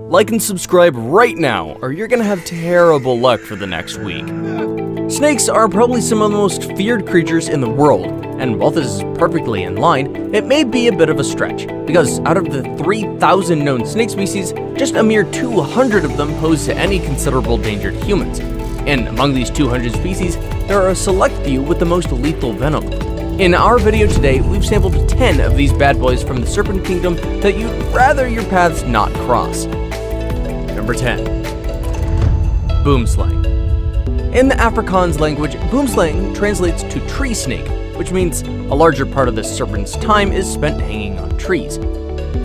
Like and subscribe right now, or you're gonna have terrible luck for the next week. Snakes are probably some of the most feared creatures in the world, and while this is perfectly in line, it may be a bit of a stretch, because out of the 3,000 known snake species, just a mere 200 of them pose to any considerable danger to humans. And among these 200 species, there are a select few with the most lethal venom. In our video today, we've sampled 10 of these bad boys from the serpent kingdom that you'd rather your paths not cross. Number 10. Boomslang. In the Afrikaans language, boomslang translates to tree snake, which means a larger part of the serpent's time is spent hanging on trees.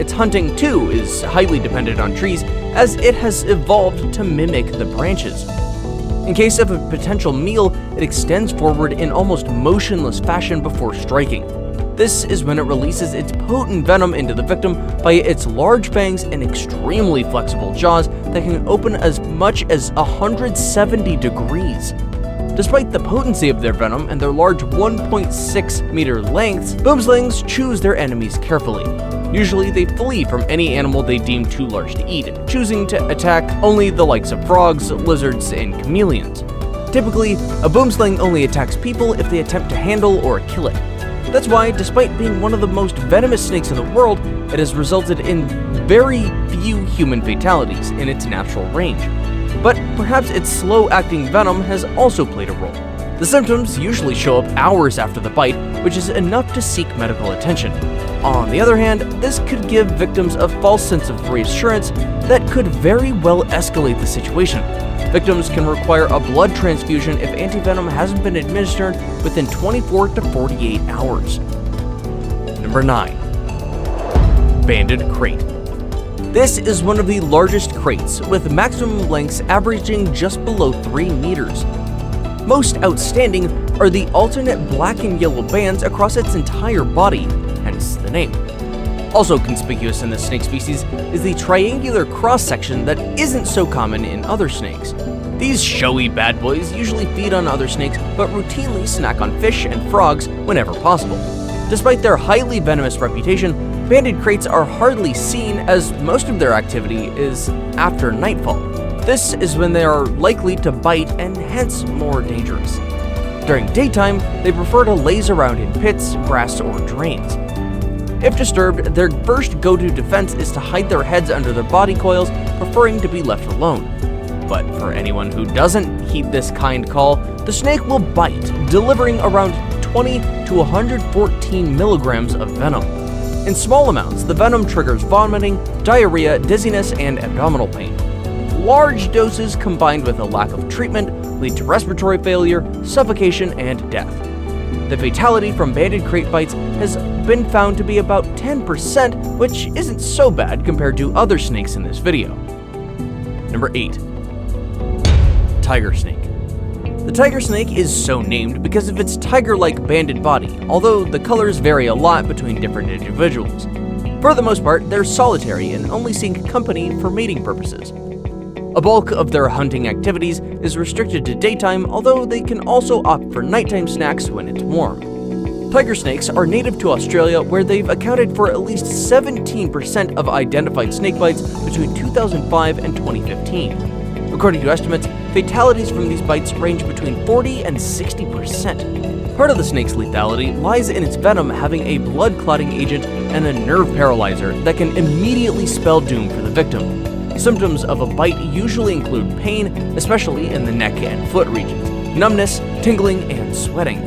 Its hunting, too, is highly dependent on trees, as it has evolved to mimic the branches. In case of a potential meal, it extends forward in almost motionless fashion before striking. This is when it releases its potent venom into the victim by its large fangs and extremely flexible jaws that can open as much as 170 degrees. Despite the potency of their venom and their large 1.6 meter lengths, boomslangs choose their enemies carefully. Usually they flee from any animal they deem too large to eat, choosing to attack only the likes of frogs, lizards, and chameleons. Typically, a boomslang only attacks people if they attempt to handle or kill it. That's why, despite being one of the most venomous snakes in the world, it has resulted in very few human fatalities in its natural range. But perhaps its slow-acting venom has also played a role. The symptoms usually show up hours after the bite, which is enough to seek medical attention. On the other hand, this could give victims a false sense of reassurance that could very well escalate the situation. Victims can require a blood transfusion if antivenom hasn't been administered within 24 to 48 hours. Number 9. Banded krait. This is one of the largest kraits, with maximum lengths averaging just below 3 meters. Most outstanding are the alternate black and yellow bands across its entire body, hence the name. Also conspicuous in this snake species is the triangular cross-section that isn't so common in other snakes. These showy bad boys usually feed on other snakes, but routinely snack on fish and frogs whenever possible. Despite their highly venomous reputation, banded kraits are hardly seen, as most of their activity is after nightfall. This is when they are likely to bite and hence more dangerous. During daytime, they prefer to laze around in pits, grass, or drains. If disturbed, their first go-to defense is to hide their heads under their body coils, preferring to be left alone. But for anyone who doesn't heed this kind call, the snake will bite, delivering around 20 to 114 milligrams of venom. In small amounts, the venom triggers vomiting, diarrhea, dizziness, and abdominal pain. Large doses combined with a lack of treatment lead to respiratory failure, suffocation, and death. The fatality from banded krait bites has been found to be about 10%, which isn't so bad compared to other snakes in this video. Number 8. Tiger snake. The tiger snake is so named because of its tiger-like banded body, although the colors vary a lot between different individuals. For the most part, they're solitary and only seek company for mating purposes. A bulk of their hunting activities is restricted to daytime, although they can also opt for nighttime snacks when it's warm. Tiger snakes are native to Australia, where they've accounted for at least 17% of identified snake bites between 2005 and 2015. According to estimates, fatalities from these bites range between 40 and 60%. Part of the snake's lethality lies in its venom having a blood-clotting agent and a nerve paralyzer that can immediately spell doom for the victim. Symptoms of a bite usually include pain, especially in the neck and foot regions, numbness, tingling, and sweating.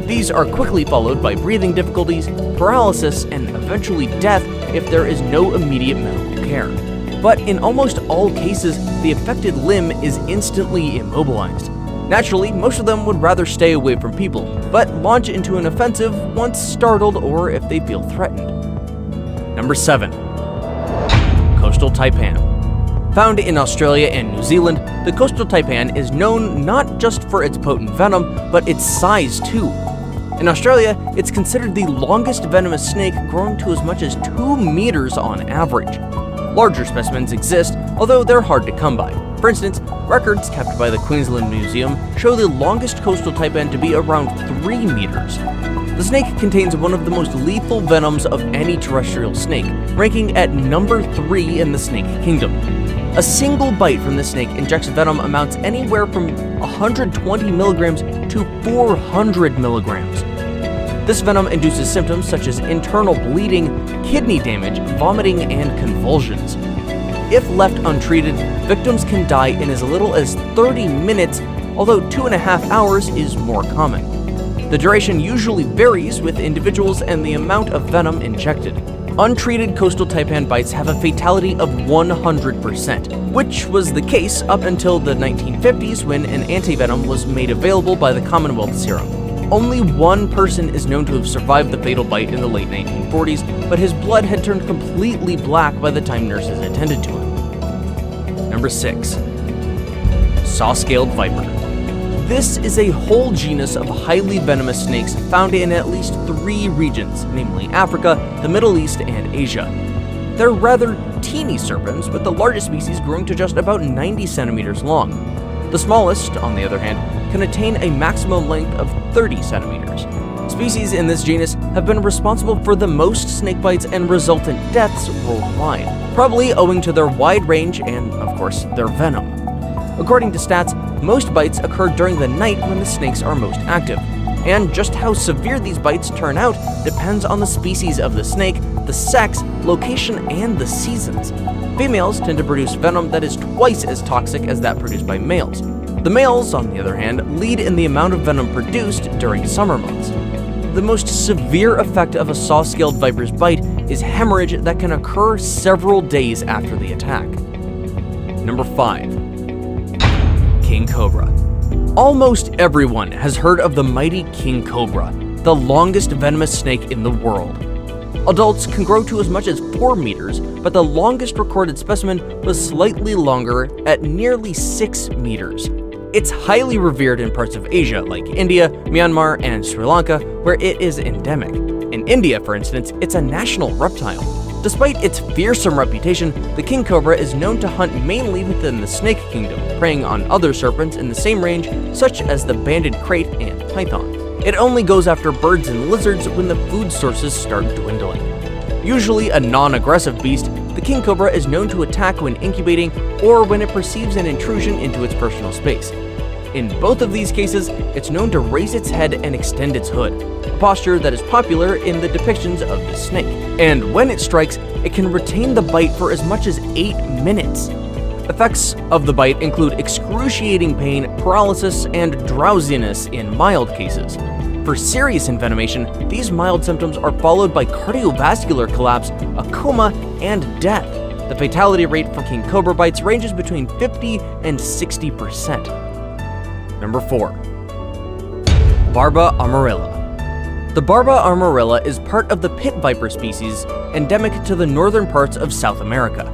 These are quickly followed by breathing difficulties, paralysis, and eventually death if there is no immediate medical care. But in almost all cases, the affected limb is instantly immobilized. Naturally, most of them would rather stay away from people, but launch into an offensive once startled or if they feel threatened. Number 7. Coastal taipan. Found in Australia and New Zealand, the coastal taipan is known not just for its potent venom, but its size too. In Australia, it's considered the longest venomous snake, growing to as much as 2 meters on average. Larger specimens exist, although they're hard to come by. For instance, records kept by the Queensland Museum show the longest coastal taipan to be around 3 meters. The snake contains one of the most lethal venoms of any terrestrial snake, ranking at number 3 in the snake kingdom. A single bite from the snake injects venom amounts anywhere from 120 milligrams to 400 milligrams. This venom induces symptoms such as internal bleeding, kidney damage, vomiting, and convulsions. If left untreated, victims can die in as little as 30 minutes, although 2.5 hours is more common. The duration usually varies with individuals and the amount of venom injected. Untreated coastal taipan bites have a fatality of 100%, which was the case up until the 1950s when an antivenom was made available by the Commonwealth Serum. Only one person is known to have survived the fatal bite in the late 1940s, but his blood had turned completely black by the time nurses attended to him. Number 6. Saw-scaled viper. This is a whole genus of highly venomous snakes found in at least 3 regions, namely Africa, the Middle East, and Asia. They're rather teeny serpents, with the largest species growing to just about 90 centimeters long. The smallest, on the other hand, can attain a maximum length of 30 centimeters. Species in this genus have been responsible for the most snake bites and resultant deaths worldwide, probably owing to their wide range and, of course, their venom. According to stats, most bites occur during the night when the snakes are most active, and just how severe these bites turn out depends on the species of the snake, the sex, location, and the seasons. Females tend to produce venom that is twice as toxic as that produced by males. The males, on the other hand, lead in the amount of venom produced during summer months. The most severe effect of a saw-scaled viper's bite is hemorrhage that can occur several days after the attack. Number 5. King cobra. Almost everyone has heard of the mighty king cobra, the longest venomous snake in the world. Adults can grow to as much as 4 meters, but the longest recorded specimen was slightly longer at nearly 6 meters. It's highly revered in parts of Asia like India, Myanmar, and Sri Lanka, where it is endemic. In India, for instance, it's a national reptile. Despite its fearsome reputation, the king cobra is known to hunt mainly within the snake kingdom, preying on other serpents in the same range, such as the banded krait and python. It only goes after birds and lizards when the food sources start dwindling. Usually a non-aggressive beast, the king cobra is known to attack when incubating or when it perceives an intrusion into its personal space. In both of these cases, it's known to raise its head and extend its hood, a posture that is popular in the depictions of the snake. And when it strikes, it can retain the bite for as much as 8 minutes. Effects of the bite include excruciating pain, paralysis, and drowsiness in mild cases. For serious envenomation, these mild symptoms are followed by cardiovascular collapse, a coma, and death. The fatality rate for king cobra bites ranges between 50 and 60%. Number 4. Barba amarilla. The Barba amarilla is part of the pit viper species, endemic to the northern parts of South America.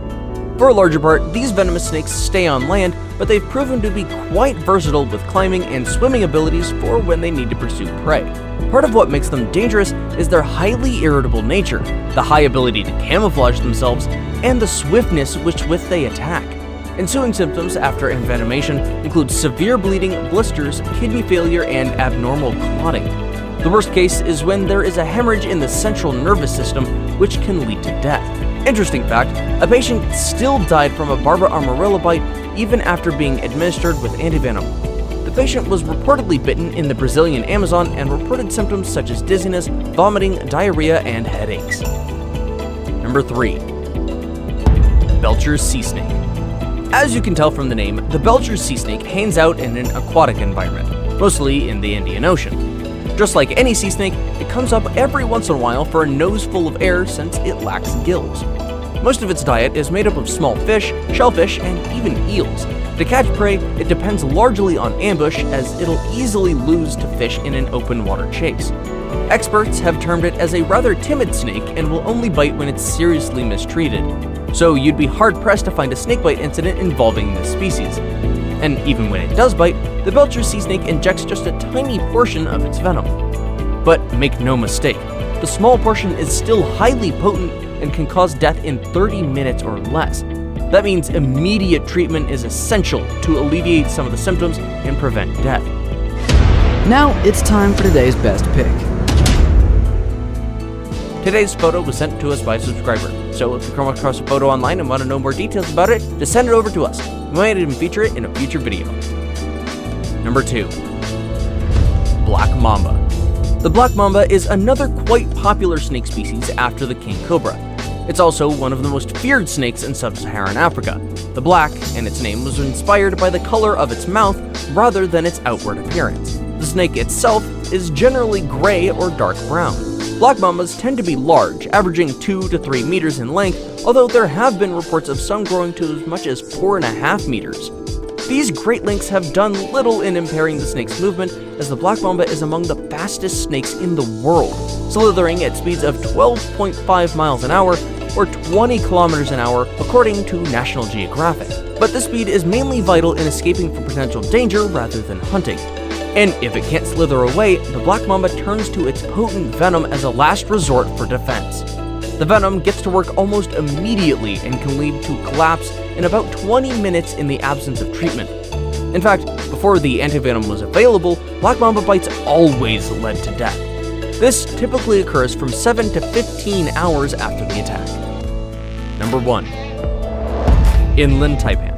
For a larger part, these venomous snakes stay on land, but they've proven to be quite versatile with climbing and swimming abilities for when they need to pursue prey. Part of what makes them dangerous is their highly irritable nature, the high ability to camouflage themselves, and the swiftness with which they attack. Ensuing symptoms after envenomation include severe bleeding, blisters, kidney failure, and abnormal clotting. The worst case is when there is a hemorrhage in the central nervous system, which can lead to death. Interesting fact, a patient still died from a Barba amarilla bite even after being administered with antivenom. The patient was reportedly bitten in the Brazilian Amazon and reported symptoms such as dizziness, vomiting, diarrhea, and headaches. Number 3. Belcher's sea snake. As you can tell from the name, the Belcher's sea snake hangs out in an aquatic environment, mostly in the Indian Ocean. Just like any sea snake, it comes up every once in a while for a nose full of air since it lacks gills. Most of its diet is made up of small fish, shellfish, and even eels. To catch prey, it depends largely on ambush, as it'll easily lose to fish in an open water chase. Experts have termed it as a rather timid snake and will only bite when it's seriously mistreated. So you'd be hard-pressed to find a snakebite incident involving this species. And even when it does bite, the Belcher's sea snake injects just a tiny portion of its venom. But make no mistake, the small portion is still highly potent and can cause death in 30 minutes or less. That means immediate treatment is essential to alleviate some of the symptoms and prevent death. Now it's time for today's best pick. Today's photo was sent to us by a subscriber, so if you come across a photo online and want to know more details about it, just send it over to us. We might even feature it in a future video. Number 2. Black Mamba. The black mamba is another quite popular snake species after the king cobra. It's also one of the most feared snakes in sub-Saharan Africa. The black, in its name, was inspired by the color of its mouth rather than its outward appearance. The snake itself is generally gray or dark brown. Black mambas tend to be large, averaging 2 to 3 meters in length, although there have been reports of some growing to as much as 4.5 meters. These great lengths have done little in impairing the snake's movement, as the black mamba is among the fastest snakes in the world, slithering at speeds of 12.5 miles an hour or 20 kilometers an hour according to National Geographic. But this speed is mainly vital in escaping from potential danger rather than hunting. And if it can't slither away, the black mamba turns to its potent venom as a last resort for defense. The venom gets to work almost immediately and can lead to collapse in about 20 minutes in the absence of treatment. In fact, before the antivenom was available, black mamba bites always led to death. This typically occurs from 7 to 15 hours after the attack. Number 1. Inland taipan.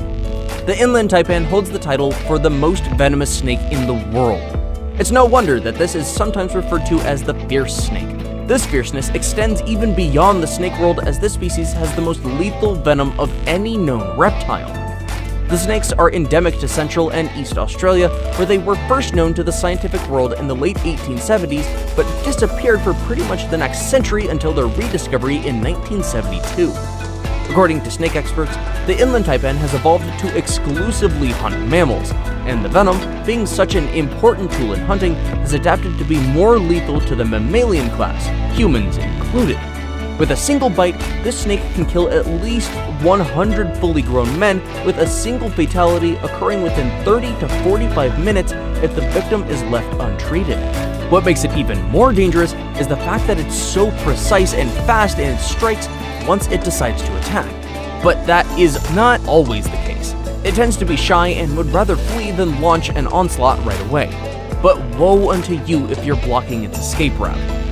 The inland taipan holds the title for the most venomous snake in the world. It's no wonder that this is sometimes referred to as the fierce snake. This fierceness extends even beyond the snake world, as this species has the most lethal venom of any known reptile. The snakes are endemic to Central and East Australia, where they were first known to the scientific world in the late 1870s, but disappeared for pretty much the next century until their rediscovery in 1972. According to snake experts, the inland taipan has evolved to exclusively hunt mammals, and the venom, being such an important tool in hunting, has adapted to be more lethal to the mammalian class, humans included. With a single bite, this snake can kill at least 100 fully grown men, with a single fatality occurring within 30 to 45 minutes if the victim is left untreated. What makes it even more dangerous is the fact that it's so precise and fast in its strikes once it decides to attack. But that is not always the case. It tends to be shy and would rather flee than launch an onslaught right away. But woe unto you if you're blocking its escape route.